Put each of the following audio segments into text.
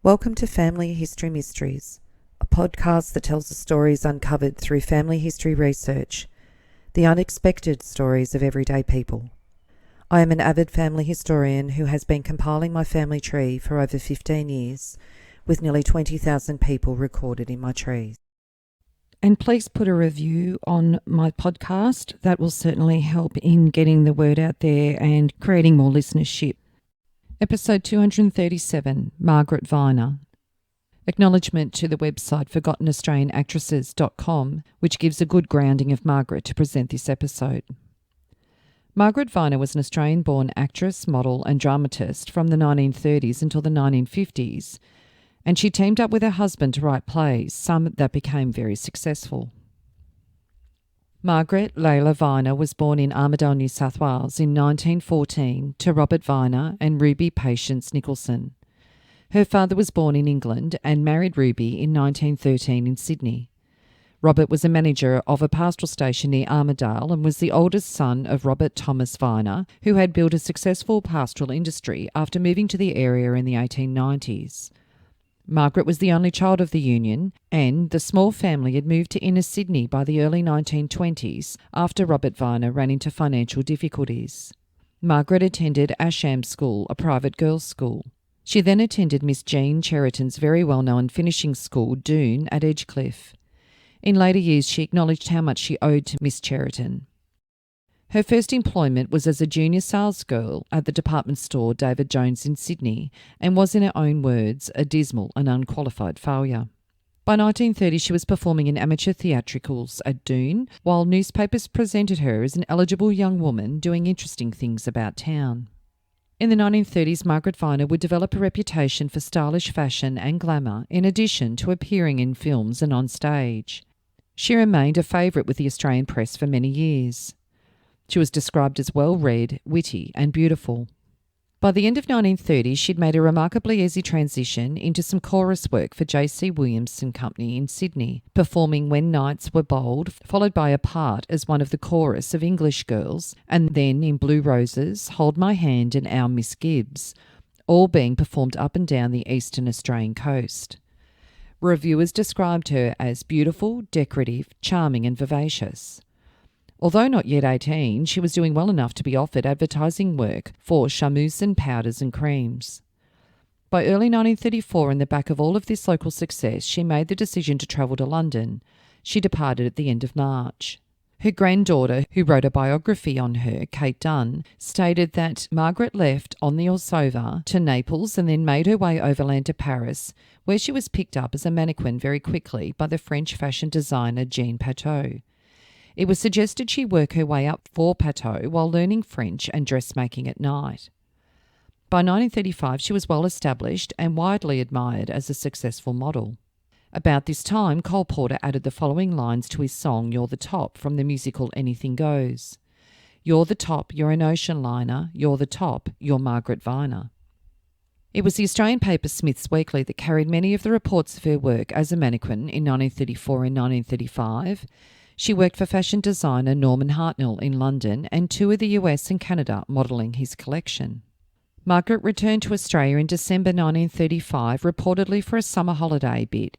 Welcome to Family History Mysteries, a podcast that tells the stories uncovered through family history research, the unexpected stories of everyday people. I am an avid family historian who has been compiling my family tree for over 15 years, with nearly 20,000 people recorded in my trees. And please put a review on my podcast. That will certainly help in getting the word out there and creating more listenership. Episode 237, Margaret Vyner. Acknowledgement to the website ForgottenAustralianActresses.com, which gives a good grounding of Margaret to present this episode. Margaret Vyner was an Australian-born actress, model and dramatist from the 1930s until the 1950s, and she teamed up with her husband to write plays, some that became very successful. Margaret Leila Vyner was born in Armidale, New South Wales in 1914 to Robert Vyner and Ruby Patience Nicholson. Her father was born in England and married Ruby in 1913 in Sydney. Robert was a manager of a pastoral station near Armidale and was the oldest son of Robert Thomas Vyner, who had built a successful pastoral industry after moving to the area in the 1890s. Margaret was the only child of the union, and the small family had moved to inner Sydney by the early 1920s after Robert Vyner ran into financial difficulties. Margaret attended Asham School, a private girls' school. She then attended Miss Jean Cheriton's very well-known finishing school, Doon, at Edgecliff. In later years, she acknowledged how much she owed to Miss Cheriton. Her first employment was as a junior salesgirl at the department store David Jones in Sydney and was, in her own words, a dismal and unqualified failure. By 1930, she was performing in amateur theatricals at Doon, while newspapers presented her as an eligible young woman doing interesting things about town. In the 1930s, Margaret Vyner would develop a reputation for stylish fashion and glamour, in addition to appearing in films and on stage. She remained a favourite with the Australian press for many years. She was described as well-read, witty and beautiful. By the end of 1930, she'd made a remarkably easy transition into some chorus work for J.C. Williamson Company in Sydney, performing When Nights Were Bold, followed by a part as one of the chorus of English Girls, and then in Blue Roses, Hold My Hand and Our Miss Gibbs, all being performed up and down the eastern Australian coast. Reviewers described her as beautiful, decorative, charming and vivacious. Although not yet 18, she was doing well enough to be offered advertising work for charmeuse and powders and creams. By early 1934, in the back of all of this local success, she made the decision to travel to London. She departed at the end of March. Her granddaughter, who wrote a biography on her, Kate Dunn, stated that Margaret left on the Orsova to Naples and then made her way overland to Paris, where she was picked up as a mannequin very quickly by the French fashion designer Jean Pateau. It was suggested she work her way up for Pateau while learning French and dressmaking at night. By 1935, she was well established and widely admired as a successful model. About this time, Cole Porter added the following lines to his song You're the Top from the musical Anything Goes. You're the top, you're an ocean liner, you're the top, you're Margaret Vyner. It was the Australian paper Smith's Weekly that carried many of the reports of her work as a mannequin in 1934 and 1935. She worked for fashion designer Norman Hartnell in London and toured the US and Canada modelling his collection. Margaret returned to Australia in December 1935, reportedly for a summer holiday bit,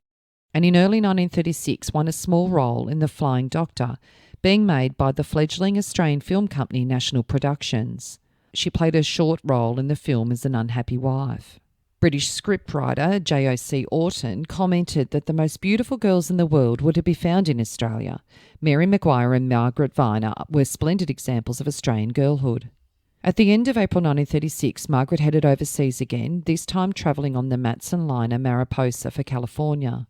and in early 1936 won a small role in The Flying Doctor, being made by the fledgling Australian film company National Productions. She played a short role in the film as an unhappy wife. British scriptwriter J.O.C. Orton commented that the most beautiful girls in the world were to be found in Australia. Mary Maguire and Margaret Vyner were splendid examples of Australian girlhood. At the end of April 1936, Margaret headed overseas again, this time travelling on the Matson liner Mariposa for California.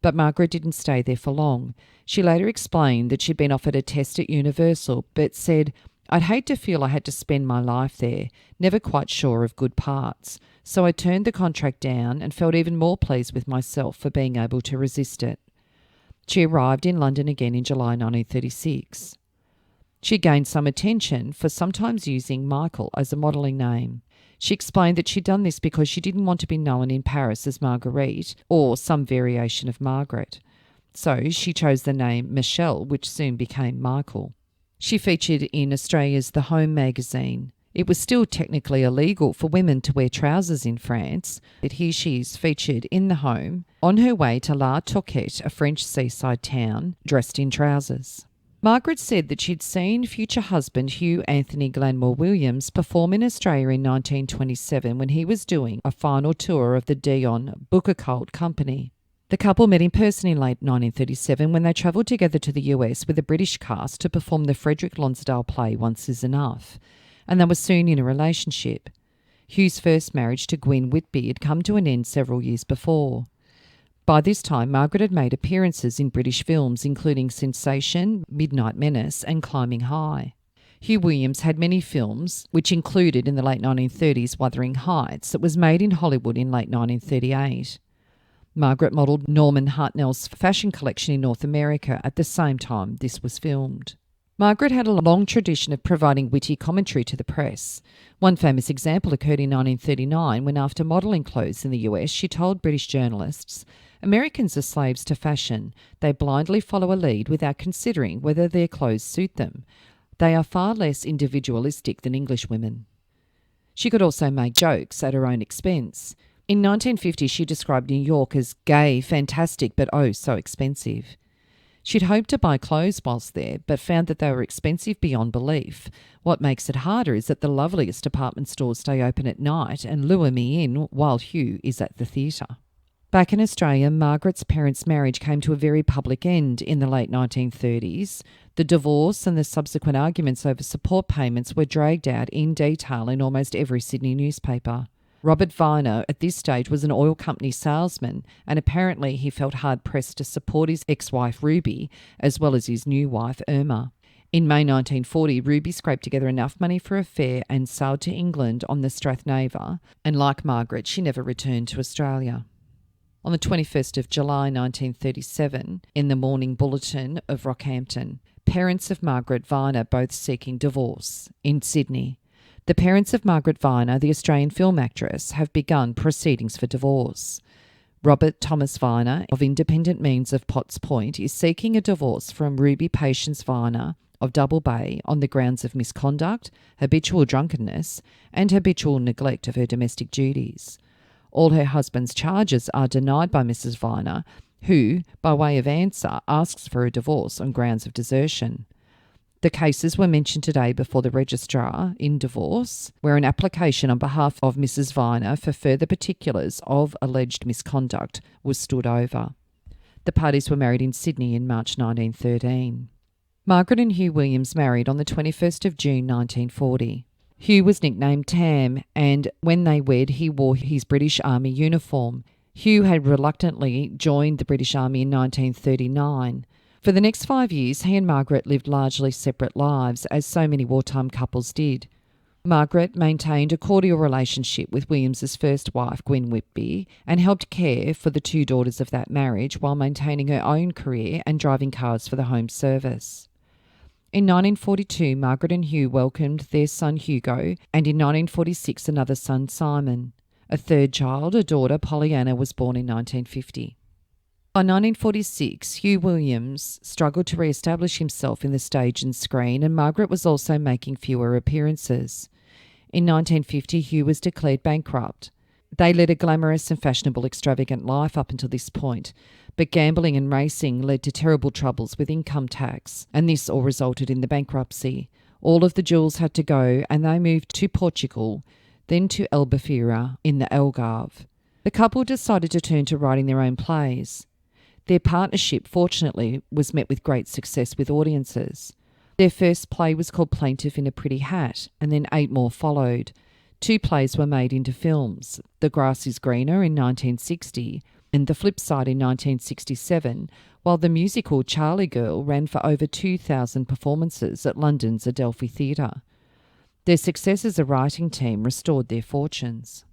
But Margaret didn't stay there for long. She later explained that she'd been offered a test at Universal, but said, I'd hate to feel I had to spend my life there, never quite sure of good parts. So I turned the contract down and felt even more pleased with myself for being able to resist it. She arrived in London again in July 1936. She gained some attention for sometimes using Michael as a modelling name. She explained that she'd done this because she didn't want to be known in Paris as Marguerite or some variation of Margaret. So she chose the name Michelle, which soon became Michael. She featured in Australia's The Home magazine, It was still technically illegal for women to wear trousers in France, but here she is featured in the home on her way to La Toquette, a French seaside town, dressed in trousers. Margaret said that she'd seen future husband Hugh Anthony Glanmore Williams perform in Australia in 1927 when he was doing a final tour of the Dion Boucault Company. The couple met in person in late 1937 when they travelled together to the US with a British cast to perform the Frederick Lonsdale play Once Is Enough, and they were soon in a relationship. Hugh's first marriage to Gwyn Whitby had come to an end several years before. By this time, Margaret had made appearances in British films including Sensation, Midnight Menace and Climbing High. Hugh Williams had many films, which included in the late 1930s Wuthering Heights, that was made in Hollywood in late 1938. Margaret modelled Norman Hartnell's fashion collection in North America at the same time this was filmed. Margaret had a long tradition of providing witty commentary to the press. One famous example occurred in 1939 when, after modelling clothes in the US, she told British journalists, "Americans are slaves to fashion. They blindly follow a lead without considering whether their clothes suit them. They are far less individualistic than English women." She could also make jokes at her own expense. In 1950, she described New York as gay, fantastic, but oh so expensive. She'd hoped to buy clothes whilst there, but found that they were expensive beyond belief. What makes it harder is that the loveliest department stores stay open at night and lure me in while Hugh is at the theatre. Back in Australia, Margaret's parents' marriage came to a very public end in the late 1930s. The divorce and the subsequent arguments over support payments were dragged out in detail in almost every Sydney newspaper. Robert Vyner at this stage was an oil company salesman, and apparently he felt hard-pressed to support his ex-wife Ruby as well as his new wife Irma. In May 1940, Ruby scraped together enough money for a fare and sailed to England on the Strathnaver, and like Margaret, she never returned to Australia. On the 21st of July 1937, in the Morning Bulletin of Rockhampton, parents of Margaret Vyner both seeking divorce in Sydney. The parents of Margaret Vyner, the Australian film actress, have begun proceedings for divorce. Robert Thomas Vyner, of independent means of Potts Point, is seeking a divorce from Ruby Patience Vyner of Double Bay on the grounds of misconduct, habitual drunkenness, and habitual neglect of her domestic duties. All her husband's charges are denied by Mrs. Vyner, who, by way of answer, asks for a divorce on grounds of desertion. The cases were mentioned today before the registrar in divorce, where an application on behalf of Mrs. Vyner for further particulars of alleged misconduct was stood over. The parties were married in Sydney in March 1913. Margaret and Hugh Williams married on the 21st of June 1940. Hugh was nicknamed Tam, and when they wed, he wore his British Army uniform. Hugh had reluctantly joined the British Army in 1939. For the next 5 years, he and Margaret lived largely separate lives, as so many wartime couples did. Margaret maintained a cordial relationship with Williams's first wife, Gwyn Whitby, and helped care for the two daughters of that marriage while maintaining her own career and driving cars for the Home Service. In 1942, Margaret and Hugh welcomed their son Hugo, and in 1946 another son, Simon. A third child, a daughter, Pollyanna, was born in 1950. By 1946, Hugh Williams struggled to re-establish himself in the stage and screen, and Margaret was also making fewer appearances. In 1950, Hugh was declared bankrupt. They led a glamorous and fashionable extravagant life up until this point, but gambling and racing led to terrible troubles with income tax, and this all resulted in the bankruptcy. All of the jewels had to go, and they moved to Portugal, then to Albufeira in the Algarve. The couple decided to turn to writing their own plays. Their partnership, fortunately, was met with great success with audiences. Their first play was called Plaintiff in a Pretty Hat, and then 8 more followed. 2 plays were made into films, The Grass is Greener in 1960 and The Flip Side in 1967, while the musical Charlie Girl ran for over 2,000 performances at London's Adelphi Theatre. Their success as a writing team restored their fortunes.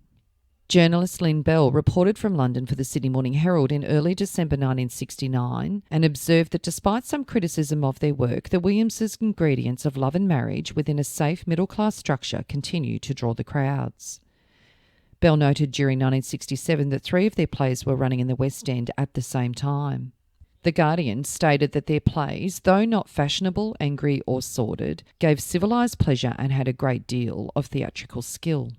Journalist Lynn Bell reported from London for the Sydney Morning Herald in early December 1969 and observed that despite some criticism of their work, the Williamses' ingredients of love and marriage within a safe middle-class structure continue to draw the crowds. Bell noted during 1967 that 3 of their plays were running in the West End at the same time. The Guardian stated that their plays, though not fashionable, angry, or sordid, gave civilised pleasure and had a great deal of theatrical skill.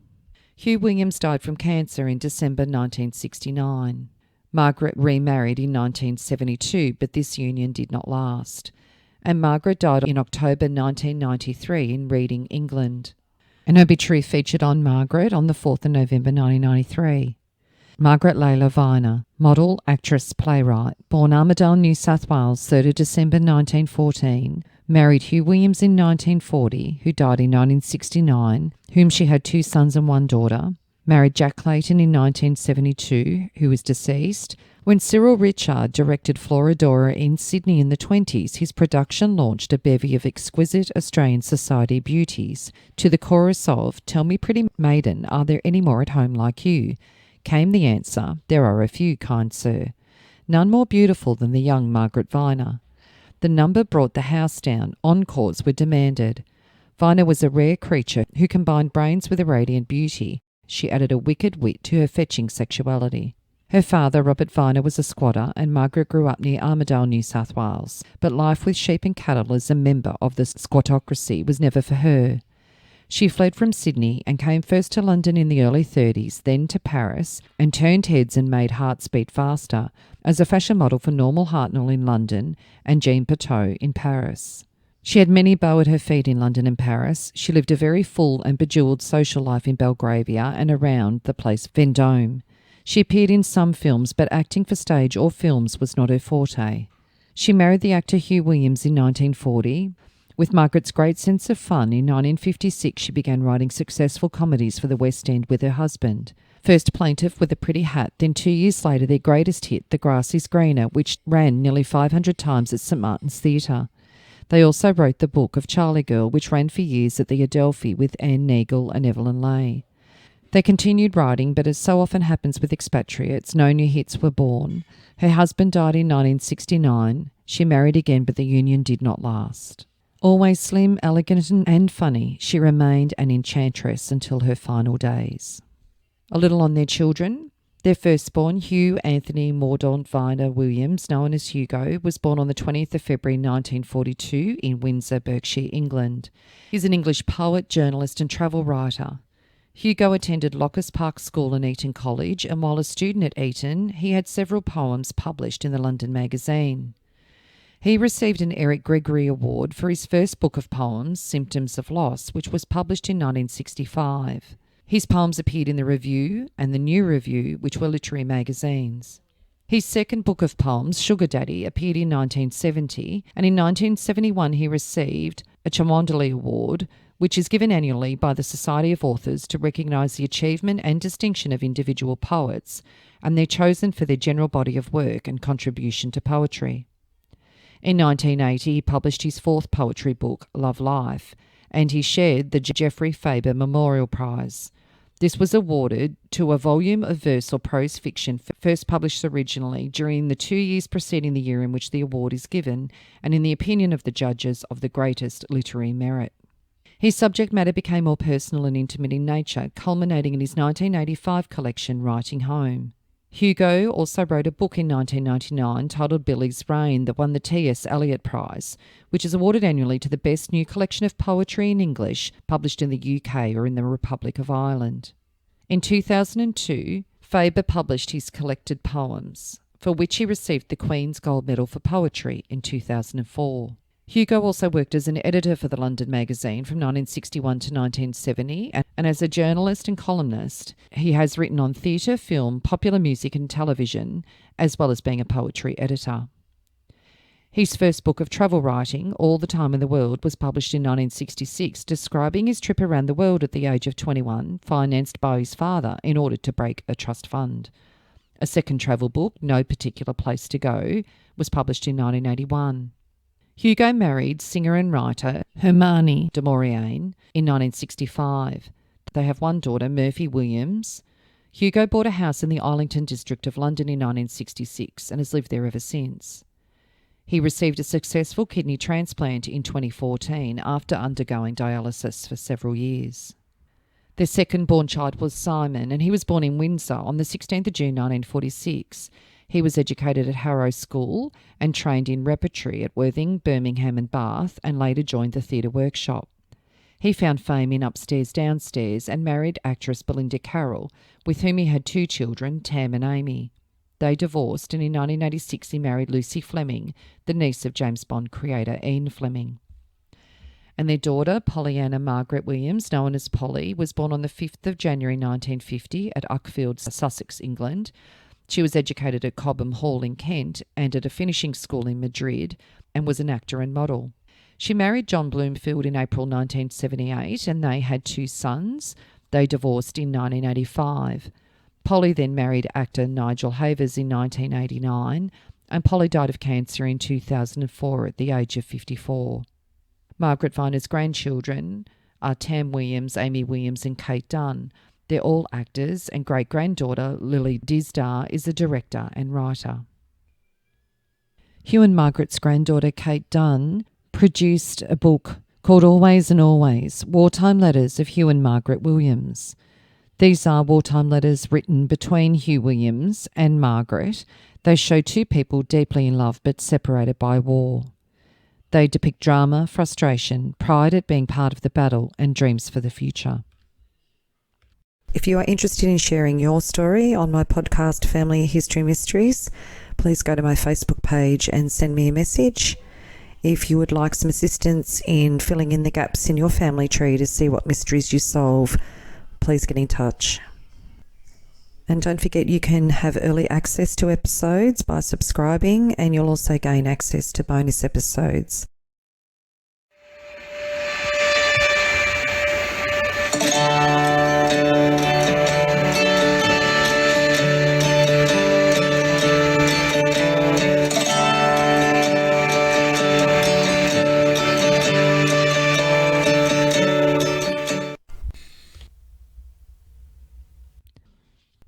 Hugh Williams died from cancer in December 1969. Margaret remarried in 1972, but this union did not last. And Margaret died in October 1993 in Reading, England. An obituary featured on Margaret on the 4th of November 1993. Margaret Layla Vyner, model, actress, playwright, born Armidale, New South Wales, 3rd of December 1914, married Hugh Williams in 1940, who died in 1969, whom she had 2 sons and 1 daughter, married Jack Clayton in 1972, who was deceased. When Cyril Ritchard directed Florodora in Sydney in the 20s, his production launched a bevy of exquisite Australian society beauties. To the chorus of, "Tell me, pretty maiden, are there any more at home like you?" came the answer, "There are a few, kind sir." None more beautiful than the young Margaret Vyner. The number brought the house down. Encores were demanded. Vyner was a rare creature who combined brains with a radiant beauty. She added a wicked wit to her fetching sexuality. Her father, Robert Vyner, was a squatter, and Margaret grew up near Armidale, New South Wales. But life with sheep and cattle as a member of the squattocracy was never for her. She fled from Sydney and came first to London in the early 30s, then to Paris, and turned heads and made hearts beat faster as a fashion model for Normal Hartnell in London and Jean Pateau in Paris. She had many beaux at her feet in London and Paris. She lived a very full and bejewelled social life in Belgravia and around the place Vendôme. She appeared in some films, but acting for stage or films was not her forte. She married the actor Hugh Williams in 1940. With Margaret's great sense of fun, in 1956 she began writing successful comedies for the West End with her husband. First Plaintiff with a Pretty Hat, then 2 years later their greatest hit, The Grass is Greener, which ran nearly 500 times at St Martin's Theatre. They also wrote the book of Charlie Girl, which ran for years at the Adelphi with Anne Neagle and Evelyn Leigh. They continued writing, but as so often happens with expatriates, no new hits were born. Her husband died in 1969. She married again, but the union did not last. Always slim, elegant and funny, she remained an enchantress until her final days. A little on their children. Their firstborn, Hugh Anthony Mordaunt Vyner Williams, known as Hugo, was born on the 20th of February 1942 in Windsor, Berkshire, England. He's an English poet, journalist and travel writer. Hugo attended Locust Park School and Eton College, and while a student at Eton, he had several poems published in the London Magazine. He received an Eric Gregory Award for his first book of poems, Symptoms of Loss, which was published in 1965. His poems appeared in the Review and the New Review, which were literary magazines. His second book of poems, Sugar Daddy, appeared in 1970, and in 1971 he received a Cholmondeley Award, which is given annually by the Society of Authors to recognise the achievement and distinction of individual poets, and they're chosen for their general body of work and contribution to poetry. In 1980, he published his fourth poetry book, Love Life, and he shared the Geoffrey Faber Memorial Prize. This was awarded to a volume of verse or prose fiction first published originally during the 2 years preceding the year in which the award is given, and in the opinion of the judges, of the greatest literary merit. His subject matter became more personal and intimate in nature, culminating in his 1985 collection, Writing Home. Hugo also wrote a book in 1999 titled Billy's Reign that won the T.S. Eliot Prize, which is awarded annually to the best new collection of poetry in English published in the UK or in the Republic of Ireland. In 2002, Faber published his collected poems, for which he received the Queen's Gold Medal for Poetry in 2004. Hugo also worked as an editor for the London Magazine from 1961 to 1970, and as a journalist and columnist, he has written on theatre, film, popular music and television, as well as being a poetry editor. His first book of travel writing, All the Time in the World, was published in 1966, describing his trip around the world at the age of 21, financed by his father in order to break a trust fund. A second travel book, No Particular Place to Go, was published in 1981. Hugo married singer and writer Hermione de Mauriane in 1965. They have one daughter, Murphy Williams. Hugo bought a house in the Islington district of London in 1966 and has lived there ever since. He received a successful kidney transplant in 2014 after undergoing dialysis for several years. Their second-born child was Simon, and he was born in Windsor on the 16th of June 1946. He was educated at Harrow School and trained in repertory at Worthing, Birmingham and Bath, and later joined the theatre workshop. He found fame in Upstairs, Downstairs and married actress Belinda Carroll, with whom he had 2 children, Tam and Amy. They divorced, and in 1986 he married Lucy Fleming, the niece of James Bond creator Ian Fleming. And their daughter, Pollyanna Margaret Williams, known as Polly, was born on the 5th of January 1950 at Uckfield, Sussex, England. She was educated at Cobham Hall in Kent and at a finishing school in Madrid, and was an actor and model. She married John Bloomfield in April 1978 and they had 2 sons. They divorced in 1985. Polly then married actor Nigel Havers in 1989 and Polly died of cancer in 2004 at the age of 54. Margaret Vyner's grandchildren are Tam Williams, Amy Williams and Kate Dunn. They're all actors, and great-granddaughter Lily Disdar is a director and writer. Hugh and Margaret's granddaughter Kate Dunn produced a book called Always and Always, Wartime Letters of Hugh and Margaret Williams. These are wartime letters written between Hugh Williams and Margaret. They show 2 people deeply in love but separated by war. They depict drama, frustration, pride at being part of the battle, and dreams for the future. If you are interested in sharing your story on my podcast Family History Mysteries, please go to my Facebook page and send me a message. If you would like some assistance in filling in the gaps in your family tree to see what mysteries you solve, please get in touch. And don't forget, you can have early access to episodes by subscribing, and you'll also gain access to bonus episodes.